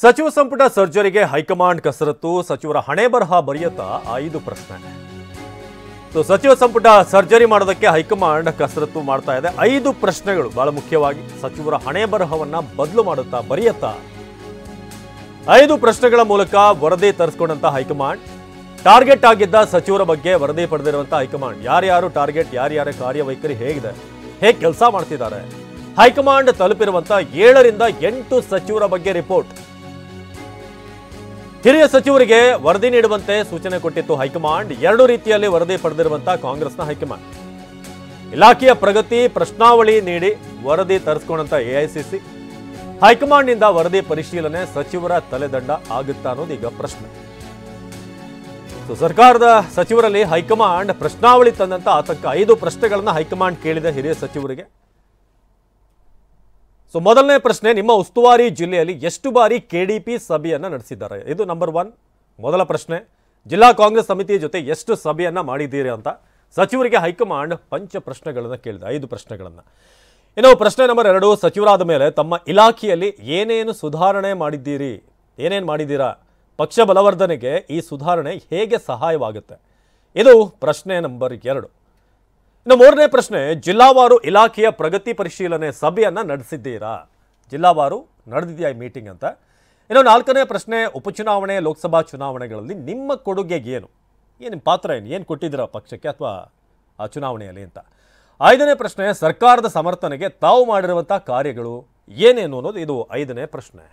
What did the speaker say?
ಸಚಿವ ಸಂಪುಟ ಸರ್ಜರಿಗೆ ಹೈಕಮಾಂಡ್ ಕಸರತ್ತು, ಸಚಿವರ ಹಣೆ ಬರಹ ಬರೆಯುತ್ತಾ 5 ಪ್ರಶ್ನೆ. ಸಚಿವ ಸಂಪುಟ ಸರ್ಜರಿ ಮಾಡೋದಕ್ಕೆ ಹೈಕಮಾಂಡ್ ಕಸರತ್ತು ಮಾಡ್ತಾ ಇದೆ. 5 ಪ್ರಶ್ನೆಗಳು ಬಹಳ ಮುಖ್ಯವಾಗಿ ಸಚಿವರ ಹಣೆ ಬರಹವನ್ನ ಬದಲು ಮಾಡುತ್ತಾ ಬರೆಯುತ್ತಾ 5 ಪ್ರಶ್ನೆಗಳ ಮೂಲಕ ವರದಿ ತರಿಸಿಕೊಂಡಂತ ಹೈಕಮಾಂಡ್ ಟಾರ್ಗೆಟ್ ಆಗಿದ್ದ ಸಚಿವರ ಬಗ್ಗೆ ವರದಿ ಪಡೆದಿರುವಂತ ಹೈಕಮಾಂಡ್ ಯಾರ್ಯಾರು ಟಾರ್ಗೆಟ್, ಯಾರ್ಯಾರ ಕಾರ್ಯವೈಖರಿ ಹೇಗಿದೆ, ಹೇಗೆ ಕೆಲಸ ಮಾಡ್ತಿದ್ದಾರೆ, ಹೈಕಮಾಂಡ್ ತಲುಪಿರುವಂತ 7 ರಿಂದ 8 ಸಚಿವರ ಬಗ್ಗೆ ರಿಪೋರ್ಟ್. ಹಿರಿಯ ಸಚಿವರಿಗೆ ವರದಿ ನೀಡುವಂತೆ ಸೂಚನೆ ಕೊಟ್ಟಿತ್ತು ಹೈಕಮಾಂಡ್. 2 ರೀತಿಯಲ್ಲಿ ವರದಿ ಪಡೆದಿರುವಂತಹ ಕಾಂಗ್ರೆಸ್ನ ಹೈಕಮಾಂಡ್ ಇಲಾಖೆಯ ಪ್ರಗತಿ ಪ್ರಶ್ನಾವಳಿ ನೀಡಿ ವರದಿ ತರಿಸಿಕೊಂಡಂತ ಎಐಸಿಸಿ ಹೈಕಮಾಂಡ್ನಿಂದ ವರದಿ ಪರಿಶೀಲನೆ ಸಚಿವರ ತಲೆದಂಡ ಆಗುತ್ತಾ ಅನ್ನೋದು ಈಗ ಪ್ರಶ್ನೆ. ಸರ್ಕಾರದ ಸಚಿವರಲ್ಲಿ ಹೈಕಮಾಂಡ್ ಪ್ರಶ್ನಾವಳಿ ತಂದಂತ ಆತಂಕ. 5 ಪ್ರಶ್ನೆಗಳನ್ನ ಹೈಕಮಾಂಡ್ ಕೇಳಿದೆ ಹಿರಿಯ ಸಚಿವರಿಗೆ. ಮೊದಲನೇ ಪ್ರಶ್ನೆ, ನಿಮ್ಮ ಉಸ್ತುವಾರಿ ಜಿಲ್ಲೆಯಲ್ಲಿ ಎಷ್ಟು ಬಾರಿ ಕೆಡಿಪಿ ಸಭೆಯನ್ನ ನಡೆಸಿದ್ದಾರೆ? ಇದು ನಂಬರ್ 1 ಮೊದಲ ಪ್ರಶ್ನೆ. ಜಿಲ್ಲಾ ಕಾಂಗ್ರೆಸ್ ಸಮಿತಿ ಜೊತೆ ಎಷ್ಟು ಸಭೆಯನ್ನ ಮಾಡಿದ್ದೀರಿ ಅಂತ ಸಚಿವರಿಗೆ ಹೈಕಮಾಂಡ್ ಪಂಚ ಪ್ರಶ್ನೆಗಳನ್ನ ಕೇಳಿದೆ, 5 ಪ್ರಶ್ನೆಗಳನ್ನ. ಇನ್ನು ಪ್ರಶ್ನೆ ನಂಬರ್ 2, ಸಚಿವರಾದ ಮೇಲೆ ತಮ್ಮ ಇಲಾಖೆಯಲ್ಲಿ ಏನೇನು ಸುಧಾರಣೆ ಮಾಡಿದ್ದೀರಿ, ಏನೇನು ಮಾಡಿದ್ದೀರಾ, ಪಕ್ಷ ಬಲವರ್ಧನೆಗೆ ಈ ಸುಧಾರಣೆ ಹೇಗೆ ಸಹಾಯವಾಗುತ್ತೆ? ಇದು ಪ್ರಶ್ನೆ ನಂಬರ್ 2. ಇನ್ನು 3ನೇ ಪ್ರಶ್ನೆ, ಜಿಲ್ಲಾವಾರು ಇಲಾಖೆಯ ಪ್ರಗತಿ ಪರಿಶೀಲನೆ ಸಭೆಯನ್ನ ನಡೆಸಿದ್ದೀರಾ? ಜಿಲ್ಲಾವಾರು ನಡೆದಿದೆಯಾ ಈ ಮೀಟಿಂಗ್ ಅಂತ. ಇನ್ನು 4ನೇ ಪ್ರಶ್ನೆ, ಉಪಚುನಾವಣೆ ಲೋಕಸಭಾ ಚುನಾವಣೆಗಳಲ್ಲಿ ನಿಮ್ಮ ಕೊಡುಗೆ ಏನು, ನಿಮ್ಮ ಪಾತ್ರ ಏನು ಕೊಟ್ಟಿದ್ದೀರಾ ಪಕ್ಷಕ್ಕೆ ಅಥವಾ ಆ ಚುನಾವಣೆಯಲ್ಲಿ ಅಂತ. 5ನೇ ಪ್ರಶ್ನೆ, ಸರ್ಕಾರದ ಸಮರ್ಥನೆಗೆ ತಾವು ಮಾಡಿರುವಂಥ ಕಾರ್ಯಗಳು ಏನೇನು ಅನ್ನೋದು ಇದು 5ನೇ ಪ್ರಶ್ನೆ.